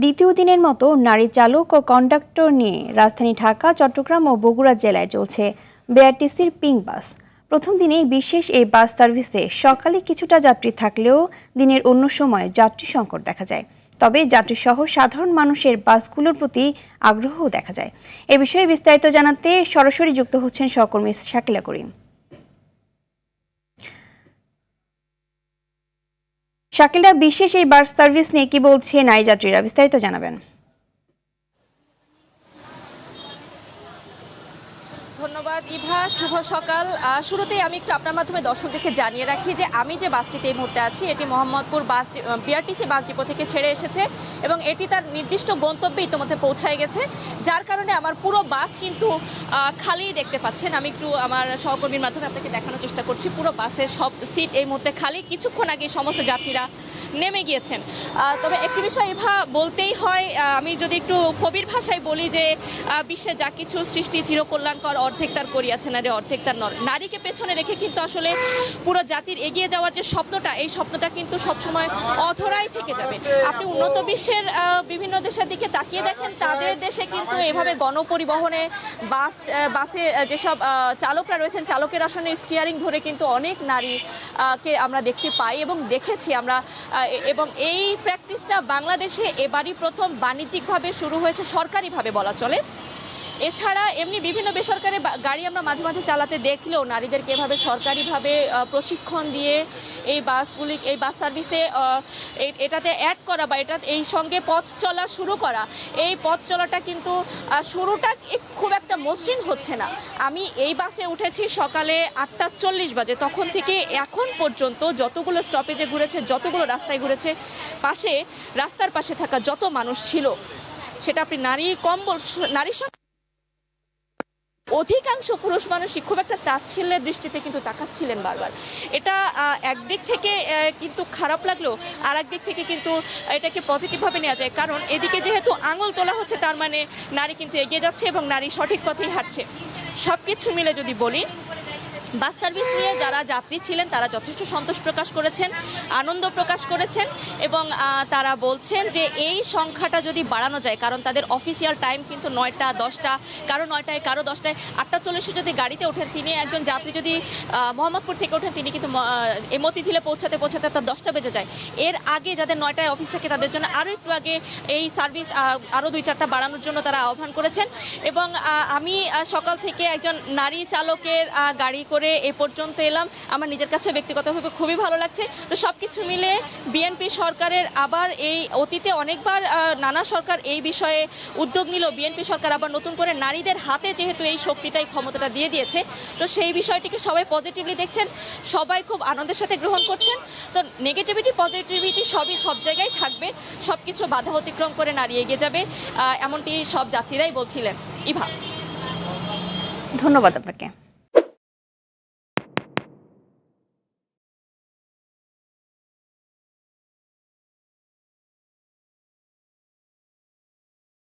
দ্বিতীয় দিনের মতো নারী চালক ও কন্ডাক্টর নিয়ে রাজধানী ঢাকা, চট্টগ্রাম ও বগুড়া জেলায় চলছে বিআরটিসির পিঙ্ক বাস। প্রথম দিনেই বিশেষ এই বাস সার্ভিসে সকালে কিছুটা যাত্রী থাকলেও দিনের অন্য সময় যাত্রী সংকট দেখা যায়। তবে যাত্রীসহ সাধারণ মানুষের বাসগুলোর প্রতি আগ্রহও দেখা যায়। এ বিষয়ে বিস্তারিত জানাতে সরাসরি যুক্ত হচ্ছেন সহকর্মী শাকিলা করিম। শাকিলা, বিশেষ এই বাস সার্ভিস নিয়ে কি বলছে নারী যাত্রীরা, বিস্তারিত জানাবেন। ধন্যবাদ ইভা, শুভ সকাল। শুরুতেই আমি একটু আপনার মাধ্যমে দর্শকদেরকে জানিয়ে রাখি যে আমি যে বাসটিতে এই মুহূর্তে আছি এটি মোহাম্মদপুর বিআরটিসি বাস ডিপো থেকে ছেড়ে এসেছে এবং এটি তার নির্দিষ্ট গন্তব্যে ইতিমধ্যে পৌঁছায় গেছে, যার কারণে আমার পুরো বাস কিন্তু খালি দেখতে পাচ্ছেন। আমি একটু আমার সহকর্মীর মাধ্যমে আপনাকে দেখানোর চেষ্টা করছি। পুরো বাসের সব সিট এই মুহূর্তে খালি, কিছুক্ষণ আগে সমস্ত যাত্রীরা নেমে গিয়েছেন। তবে একটি বিষয় ইভা বলতেই হয়, আমি যদি একটু কবির ভাষায় বলি যে বিশ্বে যা কিছু সৃষ্টি চিরকল্যাণকর, অর্ধেক তার করিয়াছে নারী, অর্ধেক তার নর। নারীকে পেছনে রেখে কিন্তু আসলে পুরো জাতির এগিয়ে যাওয়ার যে স্বপ্নটা, এই স্বপ্নটা কিন্তু সবসময় অধরাই থেকে যাবে। আপনি উন্নত বিশ্বের বিভিন্ন দেশের দিকে তাকিয়ে দেখেন, তাদের দেশে কিন্তু এভাবে গণপরিবহনে বাসে যেসব চালকরা রয়েছেন, চালকের আসনে স্টিয়ারিং ধরে কিন্তু অনেক নারীকে আমরা দেখতে পাই এবং দেখেছি আমরা। এবং এই প্র্যাকটিসটা বাংলাদেশে এবারই প্রথম বাণিজ্যিকভাবে শুরু হয়েছে, সরকারিভাবে বলা চলে। এছাড়া এমনি বিভিন্ন বেসরকারি গাড়ি আমরা মাঝে মাঝে চালাতে দেখলেও নারীদেরকে এভাবে সরকারিভাবে প্রশিক্ষণ দিয়ে এই বাস সার্ভিসে এটাতে অ্যাড করা বা এই সঙ্গে পথ চলা শুরু করা, এই পথ চলাটা কিন্তু শুরুটা খুব একটা মসৃণ হচ্ছে না। আমি এই বাসে উঠেছি সকালে 8:40 বাজে, তখন থেকে এখন পর্যন্ত যতগুলো স্টপেজে ঘুরেছে, যতগুলো রাস্তায় ঘুরেছে, রাস্তার পাশে থাকা যত মানুষ ছিল, সেটা আপনি নারীর অধিকাংশ পুরুষ মানুষই খুব একটা তাচ্ছিল্যের দৃষ্টিতে কিন্তু তাকাচ্ছিলেন বারবার। এটা একদিক থেকে কিন্তু খারাপ লাগলেও আর একদিক থেকে কিন্তু এটাকে পজিটিভভাবে নেওয়া যায়, কারণ এদিকে যেহেতু আঙুল তোলা হচ্ছে, তার মানে নারী কিন্তু এগিয়ে যাচ্ছে এবং নারী সঠিক পথেই হাঁটছে। সব কিছু মিলে যদি বলি, বাস সার্ভিস নিয়ে যারা যাত্রী ছিলেন তারা যথেষ্ট সন্তোষ প্রকাশ করেছেন, আনন্দ প্রকাশ করেছেন এবং তারা বলছেন যে এই সংখ্যাটা যদি বাড়ানো যায়, কারণ তাদের অফিসিয়াল টাইম কিন্তু 9টা 10টা, কারো 9টায়, কারো 10টায়। 8:40 যদি গাড়িতে ওঠেন, তিনি একজন যাত্রী যদি মোহাম্মদপুর থেকে ওঠেন, তিনি কিন্তু মতিঝিলে পৌঁছাতে তার 10টা বেজে যায়। এর আগে যাদের 9টায় অফিস থেকে, তাদের জন্য আরও একটু আগে এই সার্ভিস আরও 2-4টা বাড়ানোর জন্য তারা আহ্বান করেছেন। এবং আমি সকাল থেকে একজন নারী চালকের গাড়ি করে এ পর্যন্ত এলাম, আমার নিজের কাছে ব্যক্তিগতভাবে খুবই ভালো লাগছে। তো সব কিছু মিলে বিএনপি সরকারের আবার, এই অতীতে অনেকবার নানা সরকার এই বিষয়ে উদ্যোগ নিল, বিএনপি সরকার আবার নতুন করে নারীদের হাতে যেহেতু এই শক্তিটাই, ক্ষমতাটা দিয়ে দিয়েছে, তো সেই বিষয়টিকে সবাই পজিটিভলি দেখছেন, সবাই খুব আনন্দের সাথে গ্রহণ করছেন। তো নেগেটিভিটি পজিটিভিটি সব জায়গায় থাকবে, সব কিছু বাধা অতিক্রম করে নারী এগিয়ে যাবে, এমনটি সব যাত্রীরাই বলছিলেন। ইভা, ধন্যবাদ আপনাকে।